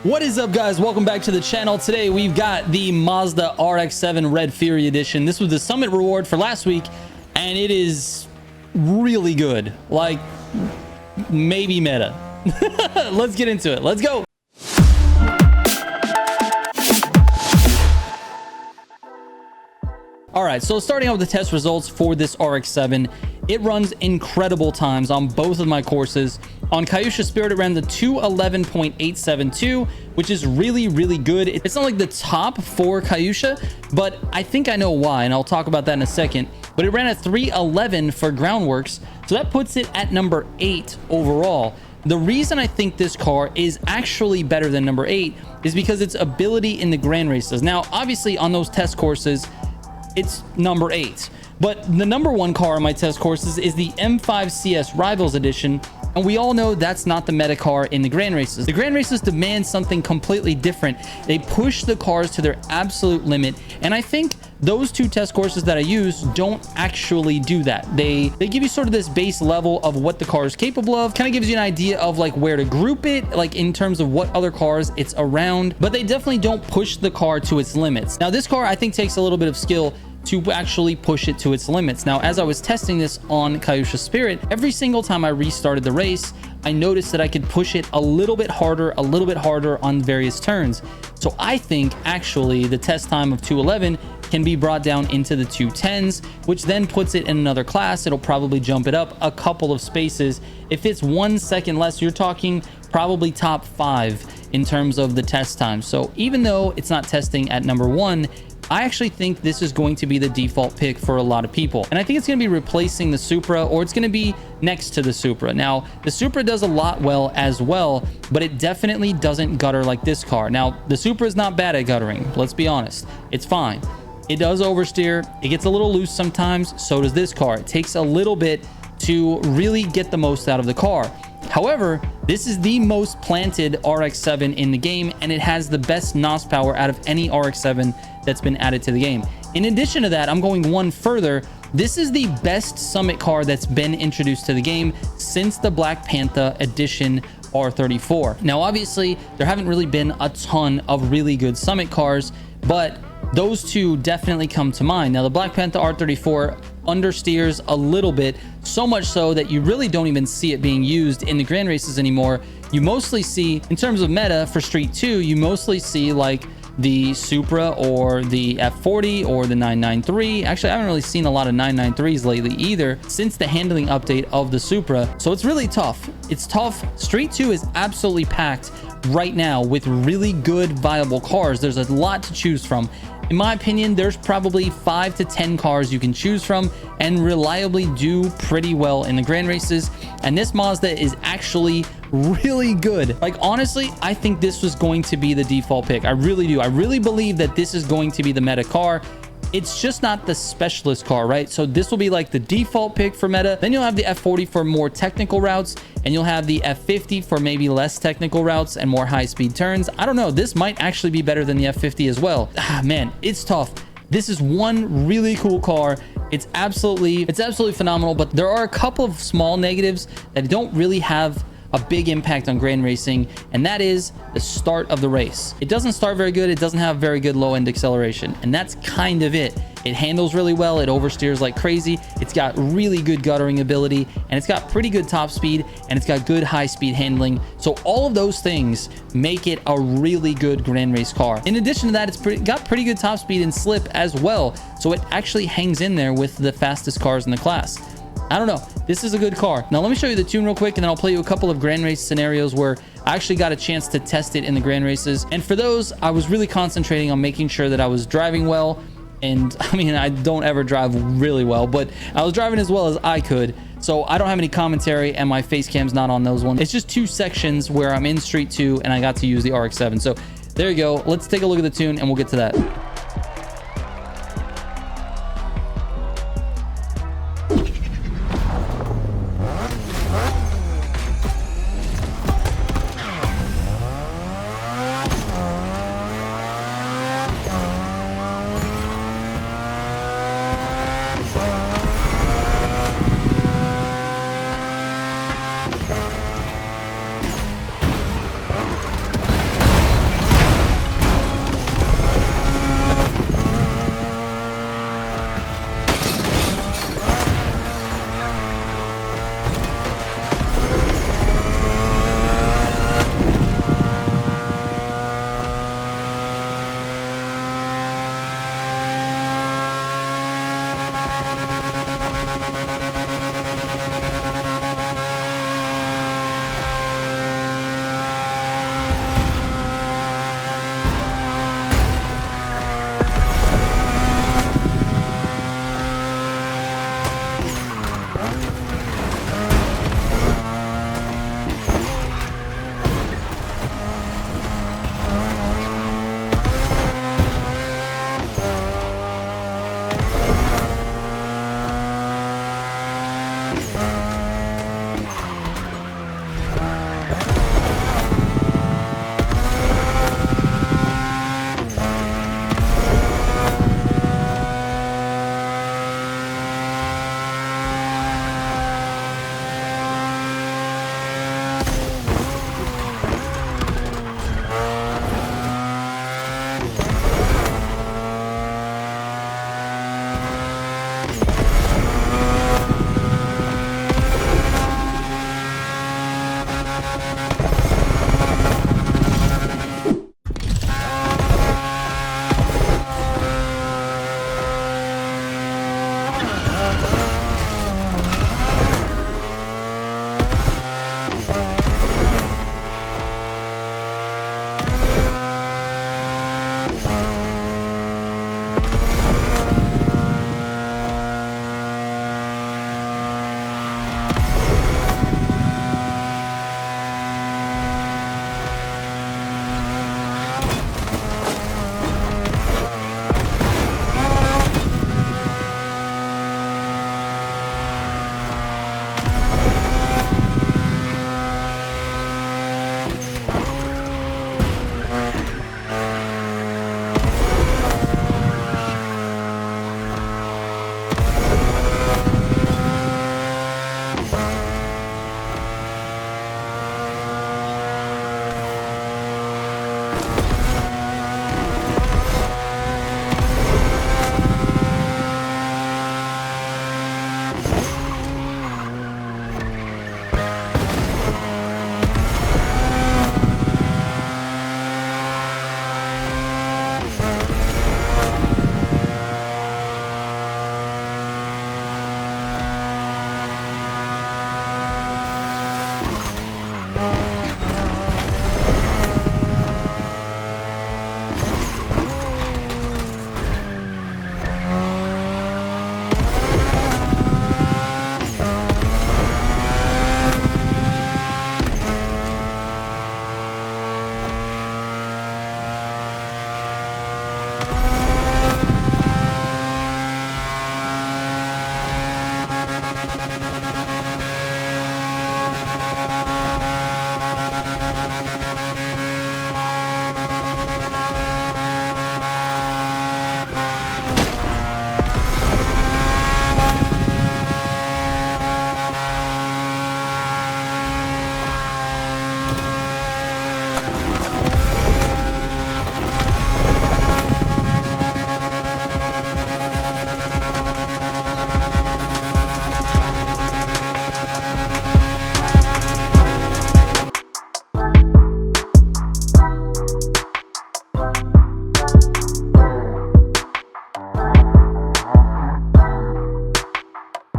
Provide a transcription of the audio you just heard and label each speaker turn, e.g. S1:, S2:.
S1: What is up, guys? Welcome back to the channel. Today we've got the Mazda RX7 Red Fury Edition. This was the summit reward for last week, and it is really good. Like, maybe meta. Let's get into it. Let's go. All right, so starting out with the test results for this RX7, it runs incredible times on both of my courses. On Kyusha Spirit, it ran the 211.872, which is really good. It's not like the top for Kyusha, but I think I know why, and I'll talk about that in a second. But it ran at 311 for Groundworks, so that puts it at number 8 overall. The reason I think this car is actually better than number 8 is because its ability in the grand races. Now, obviously, on those test courses, it's number 8, but the number 1 car on my test courses is the M5 CS Rivals Edition, and we all know that's not the meta car in the grand races. The grand races demand something completely different. They push the cars to their absolute limit, and I think those 2 test courses that I use don't actually do that. They give you sort of this base level of what the car is capable of, kind of gives you an idea of like where to group it, like in terms of what other cars it's around, but they definitely don't push the car to its limits. Now, this car I think takes a little bit of skill to actually push it to its limits. Now, as I was testing this on Kyusha Spirit, every single time I restarted the race, I noticed that I could push it a little bit harder on various turns. So I think actually the test time of 211 can be brought down into the 210s, which then puts it in another class. It'll probably jump it up a couple of spaces. If it's 1 second less, you're talking probably top 5 in terms of the test time. So even though it's not testing at number 1, I actually think this is going to be the default pick for a lot of people. And I think it's going to be replacing the Supra, or it's going to be next to the Supra. Now, the Supra does a lot well as well, but it definitely doesn't gutter like this car. Now, the Supra is not bad at guttering. Let's be honest. It's fine. It does oversteer. It gets a little loose sometimes. So does this car. It takes a little bit to really get the most out of the car. However, this is the most planted RX7 in the game, and it has the best NOS power out of any RX7 that's been added to the game. In addition to that, I'm going one further. This is the best summit car that's been introduced to the game since the Black Panther Edition R34. Now, obviously, there haven't really been a ton of really good summit cars, but those 2 definitely come to mind. Now, the Black Panther R34 understeers a little bit, so much so that you really don't even see it being used in the grand races anymore. You mostly see, in terms of meta for Street 2, you mostly see like the Supra or the F40 or the 993. Actually, I haven't really seen a lot of 993s lately either since the handling update of the Supra. So it's really tough. It's tough. Street 2 is absolutely packed right now with really good, viable cars. There's a lot to choose from. In my opinion, there's probably 5 to 10 cars you can choose from and reliably do pretty well in the grand races. And this Mazda is actually really good. Like, honestly, I think this was going to be the default pick. I really do. I really believe that this is going to be the meta car. It's just not the specialist car, right? So this will be like the default pick for meta. Then you'll have the F40 for more technical routes, and you'll have the F50 for maybe less technical routes and more high-speed turns. I don't know. This might actually be better than the F50 as well. Man, it's tough. This is one really cool car. It's absolutely phenomenal, but there are a couple of small negatives that don't really have a big impact on grand racing, and that is the start of the race. It doesn't start very good. It doesn't have very good low end acceleration, and that's kind of it. It handles really well. It oversteers like crazy. It's got really good guttering ability, and it's got pretty good top speed, and it's got good high speed handling. So all of those things make it a really good grand race car. In addition to that, it's got pretty good top speed and slip as well. So it actually hangs in there with the fastest cars in the class. I don't know. This is a good car. Now, let me show you the tune real quick, and then I'll play you a couple of grand race scenarios where I actually got a chance to test it in the grand races. And for those, I was really concentrating on making sure that I was driving well. And I mean, I don't ever drive really well, but I was driving as well as I could. So I don't have any commentary, and my face cam's not on those ones. It's just 2 sections where I'm in Street 2 and I got to use the RX-7. So there you go. Let's take a look at the tune and we'll get to that. later.